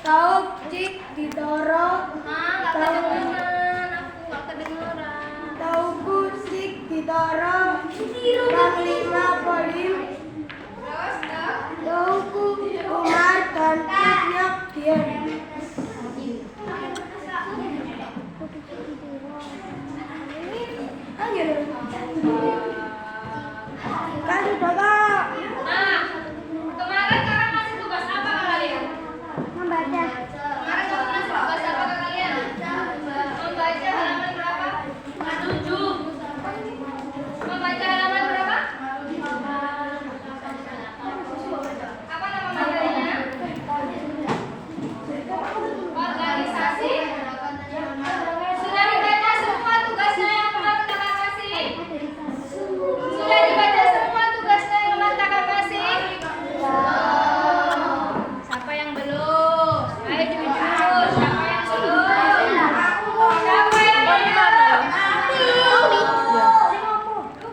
Tahu cik didorong. Nggak kedengeran, aku nggak kedengeran. Tahu kusik didorong. Panglima Polim. Tahu ku Umar dan Kunyok Dian. Kan sudah kak. Nah, kemarin kakak ngasih tugas apa ke kalian? Membaca. Kemarin kakak ngasih tugas apa ke kalian? Membaca halaman berapa? 7. Membaca halaman berapa? Apa nama materinya? Organisasi. Sudah dibaca semua tugasnya yang kemarin kakak kasih? Sudah dibaca semua tugasnya yang kemarin kakak kasih? Siapa yang belum? Ayo jujur, siapa yang belum? Siapa yang belum?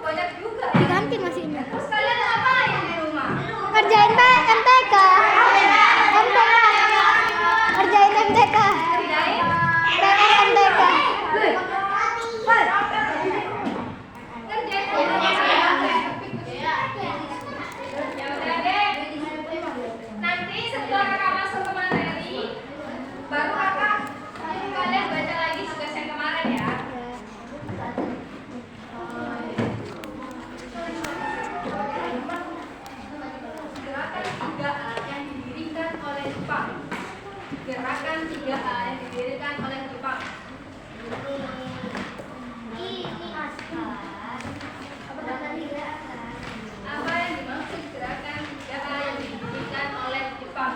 Banyak juga. Di kantin masih ini. Terus kalian ngapain di rumah? Ngerjain MTK. Ngerjain MTK. Kerjain? PR MTK. Kerjain ya udah deh. Nanti setelah kakak masuk ke materi, baru kakak kalian baca lagi tugas yang kemarin ya. Gerakan 3A yang didirikan oleh Jepang. Gerakan 3A yang didirikan oleh Jepang. Apa yang dimaksud gerakan 3A yang didirikan oleh Jepang?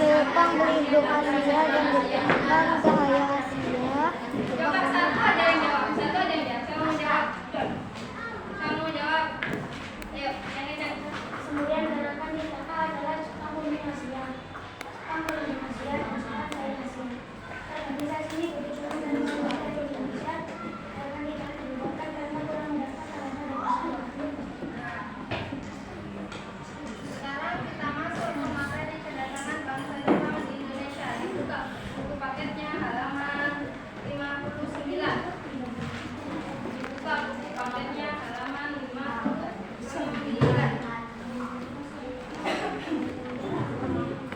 Jepang melindungi Asia dan berkembang cahaya Asia. Coba satu ada yang jawab, satu ada yang jawab. Siapa mau jawab? Kamu mau jawab? Ayo, yang ini. Kemudian gerakan 3A adalah Jepang melindungi Asia. Jepang melindungi Asia dan Jepang cahaya Asia. Organisasi ini bertujuan dan membangun Indonesia agar tidak dibubarkan karena kurang mendapat arahan dari Presiden. Sekarang kita masuk ke materi kedatangan bangsa Jepang di Indonesia. Dibuka buku paketnya halaman 59. Dibuka buku paketnya halaman 59.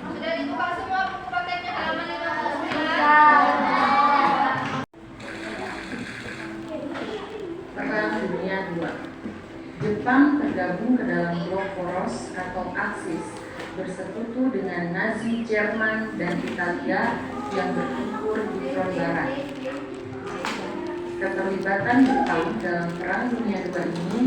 Sudah dibuka semua buku paketnya halaman 59. Perang Dunia II. Jepang tergabung ke dalam blok poros atau Aksis, bersekutu dengan Nazi Jerman dan Italia yang bertempur di front barat. Keterlibatan Jepang dalam Perang Dunia II ini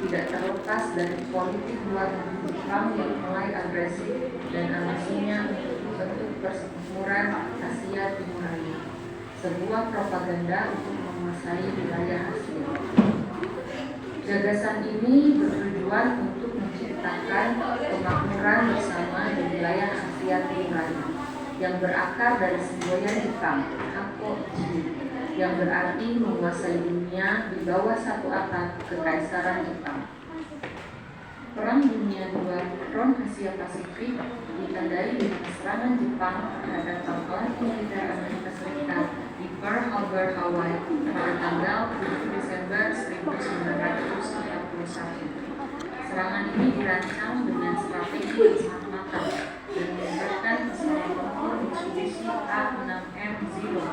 tidak terlepas dari politik luar negeri Jepang yang mulai agresif dan ambisinya untuk membentuk persemakmuran Asia Timur Raya, sebuah propaganda untuk menguasai wilayah Asia. Gagasan ini bertujuan untuk menciptakan kemakmuran bersama di wilayah Asia Timur Raya yang berakar dari semboyan Jepang, Hakko-ji, yang berarti menguasai dunia di bawah satu atap Kekaisaran Jepang. Perang Dunia II front Asia Pasifik ditandai dengan serangan Jepang terhadap pangkalan militer Amerika Serikat di Pearl Harbor, Hawaii pada tanggal 7 Desember 1941. Serangan ini dirancang dengan strategi yang sangat matang dan melibatkan pesawat tempur Mitsubishi A6M Zero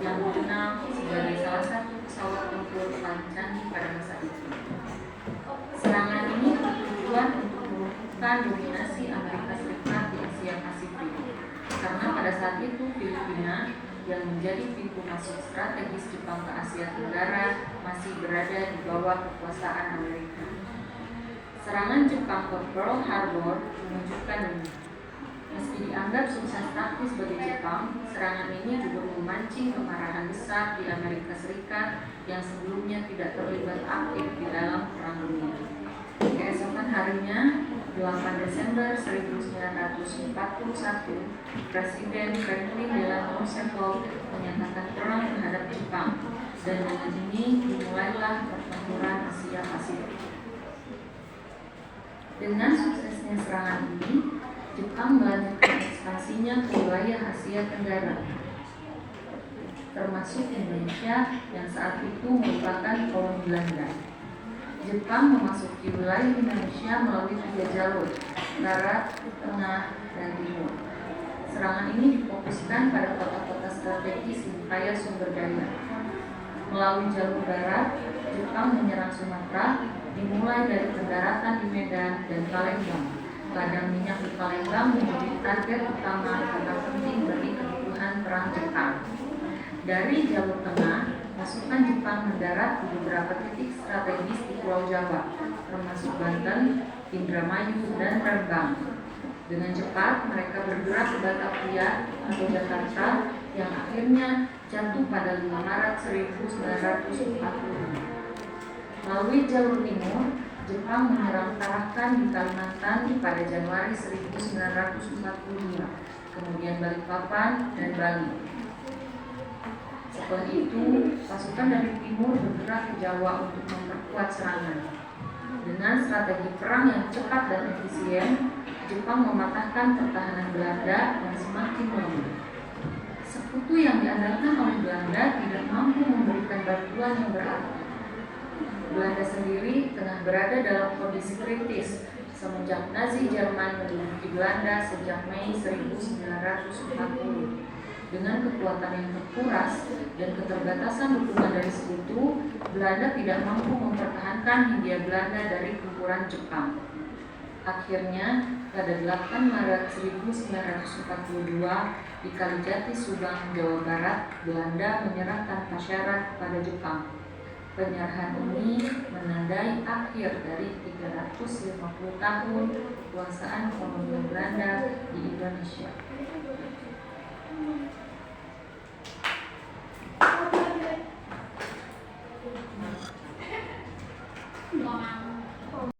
yang dikenal sebagai salah satu pesawat tempur paling canggih pada masa itu. Serangan ini bertujuan untuk melumpuhkan dominasi Amerika Serikat di Asia Pasifik, karena pada saat itu Filipina yang menjadi pintu masuk strategis Jepang ke Asia Tenggara masih berada di bawah kekuasaan Amerika. Serangan Jepang ke Pearl Harbor menunjukkan ini. Meski dianggap sukses taktis bagi Jepang, serangan ini juga memancing kemarahan besar di Amerika Serikat yang sebelumnya tidak terlibat aktif di dalam Perang Dunia. Keesokan harinya, 8 Desember 1941, Presiden Franklin Delano Roosevelt menyatakan perang terhadap Jepang, dan dengan ini dimulailah pertempuran Asia Pasifik. Dengan suksesnya serangan ini, Jepang melanjutkan ekspansinya ke wilayah Asia Tenggara, termasuk Indonesia yang saat itu merupakan koloni Belanda. Jepang memasuki wilayah Indonesia melalui 3 jalur, barat, tengah, dan timur. Serangan ini difokuskan pada kota-kota strategis di kaya sumber daya. Melalui jalur barat, Jepang menyerang Sumatera, dimulai dari pendaratan di Medan dan Palembang. Ladang minyak di Palembang menjadi target utama karena penting bagi kebutuhan perang Jepang. Dari jalur tengah, pasukan Jepang mendarat di beberapa titik strategis di Pulau Jawa, termasuk Banten, Indramayu, dan Rembang. Dengan cepat, mereka bergerak ke Batavia atau Jakarta yang akhirnya jatuh pada 5 Maret 1945. Melalui jalur timur, Jepang menyerang Tarakan di Kalimantan pada Januari 1942, kemudian Balikpapan dan Bali. Setelah itu, pasukan dari timur bergerak ke Jawa untuk memperkuat serangan. Dengan strategi perang yang cepat dan efisien, Jepang mematahkan pertahanan Belanda yang semakin lemah. Sekutu yang diandalkan oleh Belanda tidak mampu memberikan bantuan yang berarti. Belanda sendiri tengah berada dalam kondisi kritis semenjak Nazi Jerman menduduki Belanda sejak Mei 1940. Dengan kekuatan yang terkuras dan keterbatasan dukungan dari sekutu, Belanda tidak mampu mempertahankan Hindia Belanda dari gempuran Jepang. Akhirnya, pada 8 Maret 1942 di Kalijati, Subang, Jawa Barat, Belanda menyerah tanpa syarat kepada Jepang. Penyerahan ini menandai akhir dari 350 tahun kekuasaan kolonial Belanda di Indonesia.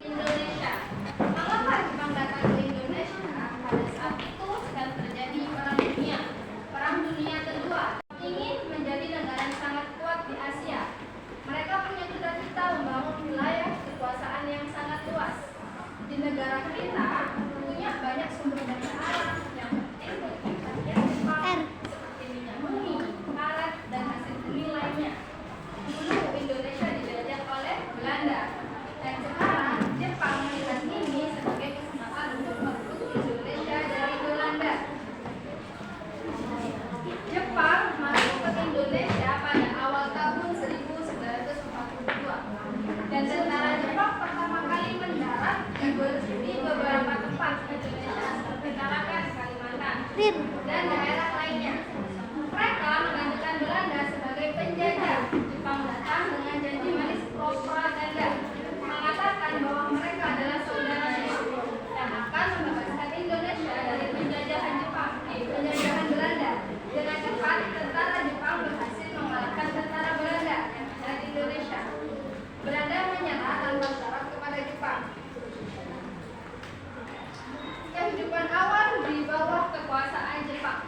Indonesia. Mengapa Jepang datang ke Indonesia? Pada saat itu sedang terjadi Perang Dunia. Perang Dunia Kedua. Ingin menjadi negara yang sangat kuat di Asia. Mereka punya cita-cita membangun wilayah kekuasaan yang sangat luas. Di negara kita punya banyak sumber daya alam yang penting bagi rakyat Jepang, seperti minyak bumi, karet, dan hasil bumi lainnya. Dulu Indonesia dijajah oleh Belanda, dan sekarang Jepang melihat ini sebagai kesempatan untuk merebut Indonesia dari Belanda. Jepang masuk ke Indonesia pada awal tahun 1942, dan tentara Jepang pertama kali mendarat di beberapa tempat di Indonesia seperti Tarakan, Kalimantan, dan daerah lainnya. Mereka menggantikan Belanda sebagai penjajah. Jepang datang dengan janji manis propaganda, mengatakan bahwa mereka adalah saudaranya yang akan membebaskan Indonesia dari penjajahan Jepang, penjajahan Belanda. Dengan cepat, tentara Jepang berhasil mengalahkan tentara Belanda yang ada di Indonesia. Belanda menyerah tanpa syarat kepada Jepang. Kehidupan awal di bawah kekuasaan Jepang.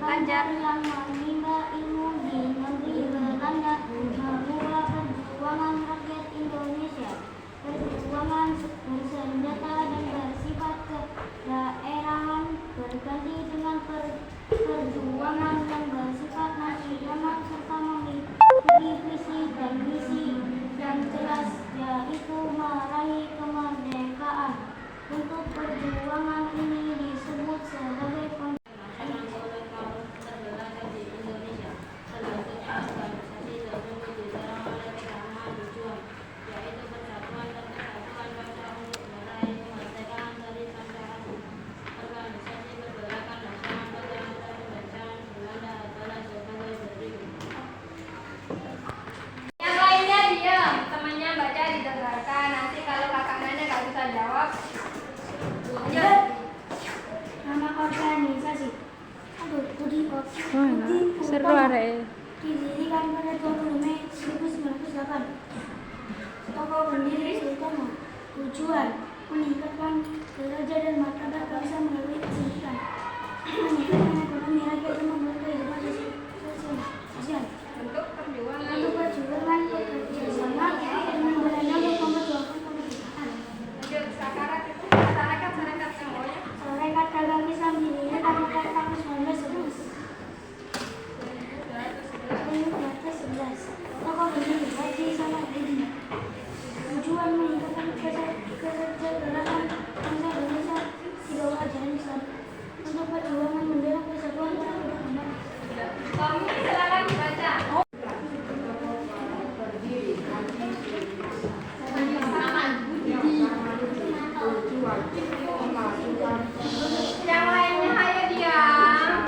Lanjut. yang menimba ilmu di negeri Belanda, membawa perjuangan rakyat Indonesia. Perjuangan bersenjata dan bersifat kedaerahan berganti dengan perjuangan yang bersifat nasional serta memiliki visi dan misi yang jelas, yaitu meraih kemerdekaan. Untuk perjuangan ini disebut sebagai Yang lainnya diam, temannya baca didengarkan. Nanti kalau kakak nanya gak bisa jawab. Lanjut. nama organisasi. Seru arek. Didirikan pada 20 Mei 1908. Tokoh pendiri Soekarno. Tujuan meningkatkan derajat dan martabat bangsa melalui pendidikan, meningkatkan ekonomi rakyat dan membangun kehidupan sosial. Untuk perjuangan. Untuk perjuangan kerjasama dengan Belanda untuk memperjuangkan kemerdekaan. Lanjut. Sarekat semuanya. Sarekat Dagang Islam didirikan pada tahun 1911. Tokoh pendiri Haji Salahuddin. Tujuan meningkatkan kesejahteraan bangsa Indonesia di bawah ajaran Islam. Untuk perjuangan membela persatuan dan kerukunan. Tommy, silakan dibaca. Yang lainnya ayo diam.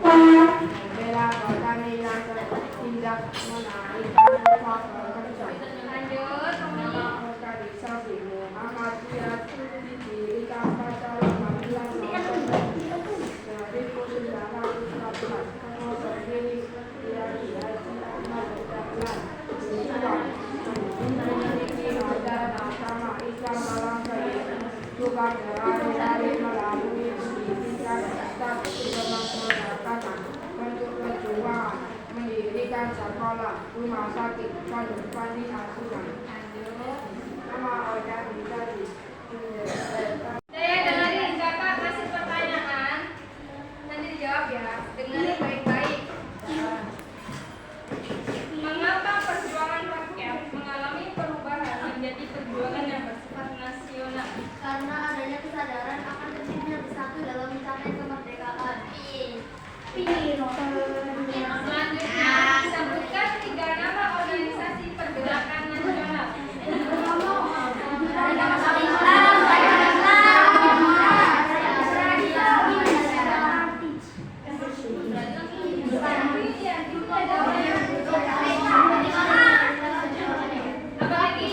Membela petani yang tertindak menaikkan kerja. Lanjut. Nama organisasi Muhammadiyah didirikan pada 15 November 1914. Tokoh pendiri Kiai Haji Ahmad Dahlan. Tujuan memiliki ajaran agama Islam dalam kehidupan sehari-hari melalui pendidikan dan kemasyarakatan. Untuk perjuangan mendirikan sekolah, rumah sakit, dan panti asuhan. Nama organisasi Saya dengerin kakak kasih pertanyaan. Nanti dijawab ya. Dengerin baik-baik. Mengapa perjuangan rakyat mengalami perubahan menjadi perjuangan yang bersifat nasional? Karena adanya kesadaran akan pentingnya bersatu dalam mencapai kemerdekaan. Selanjutnya, sebutkan 3 nama organisasi pergerakan nasional. Apalagi?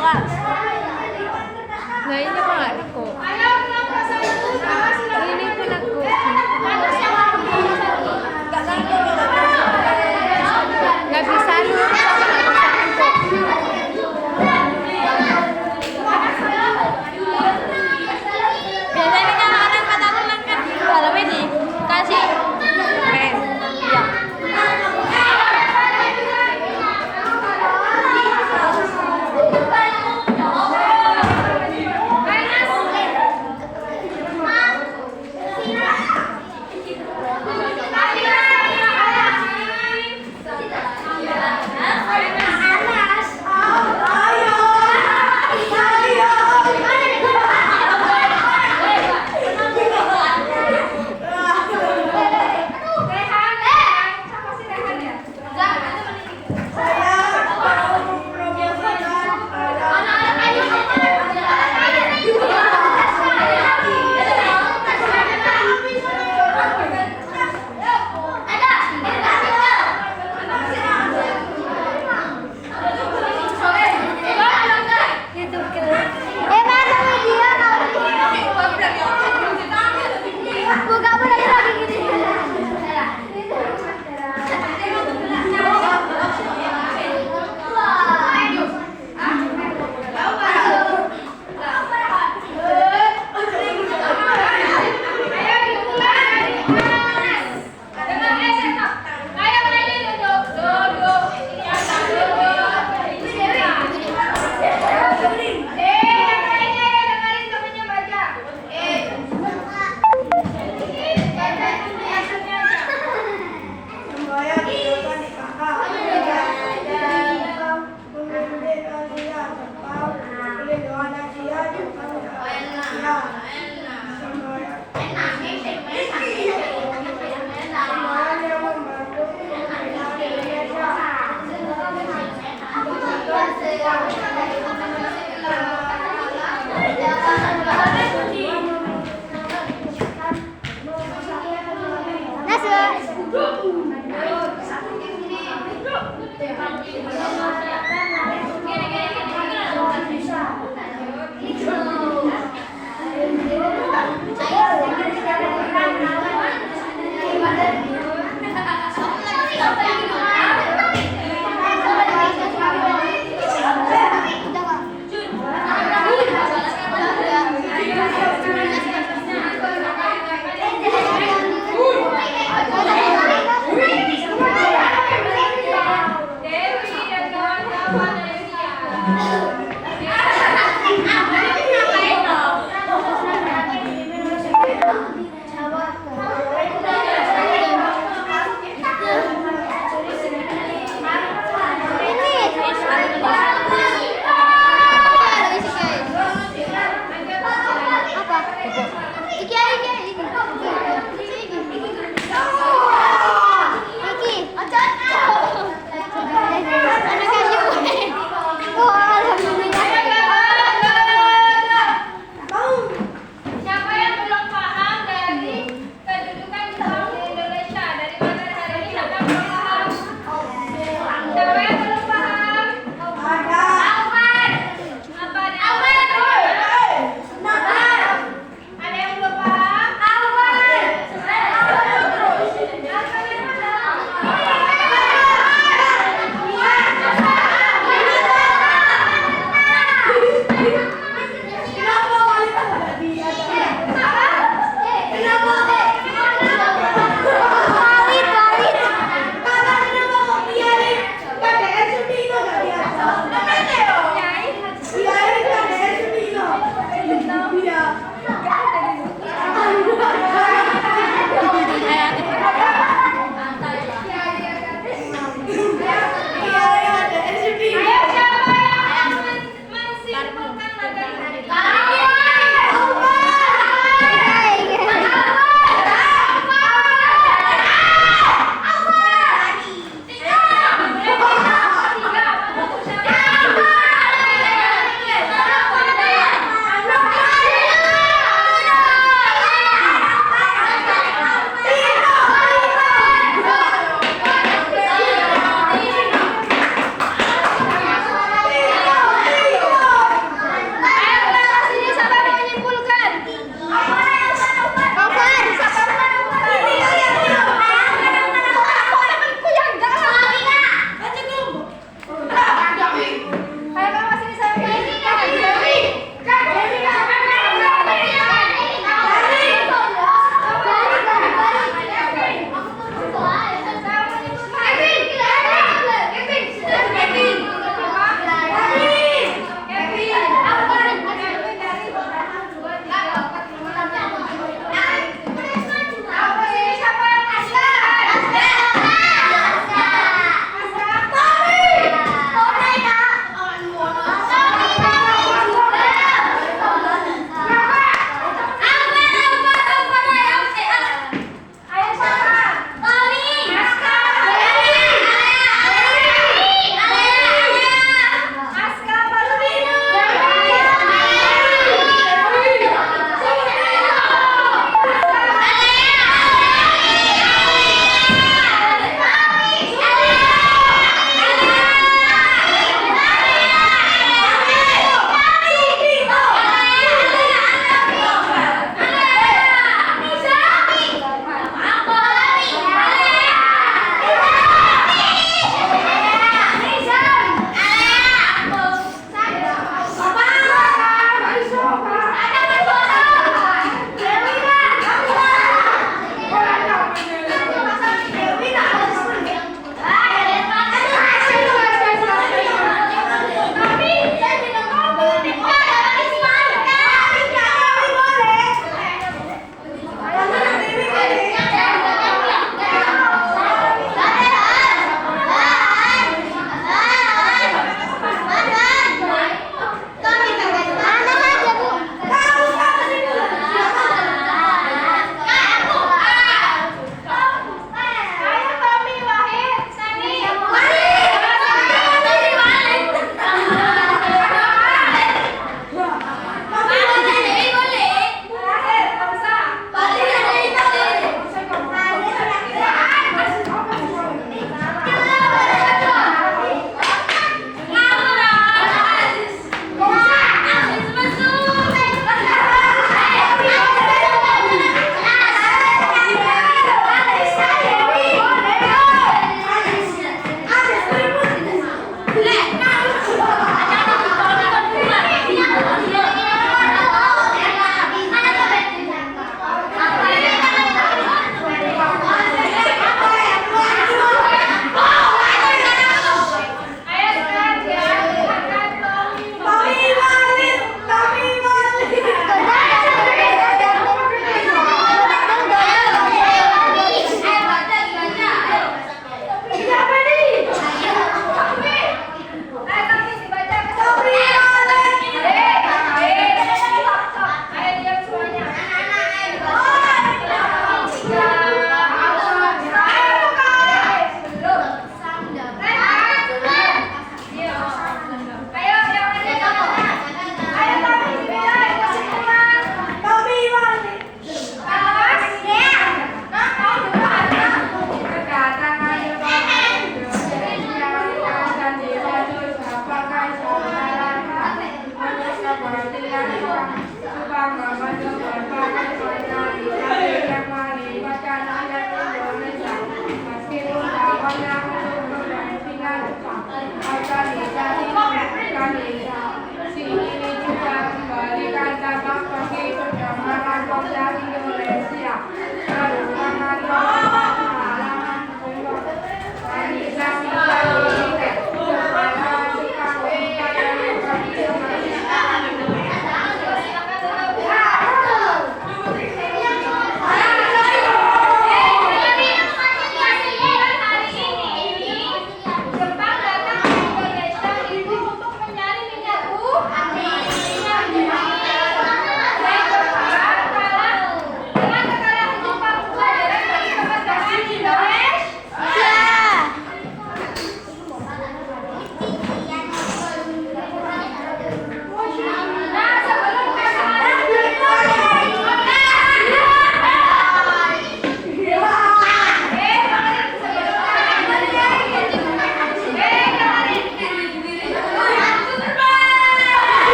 Kak. Nah, ini Kak.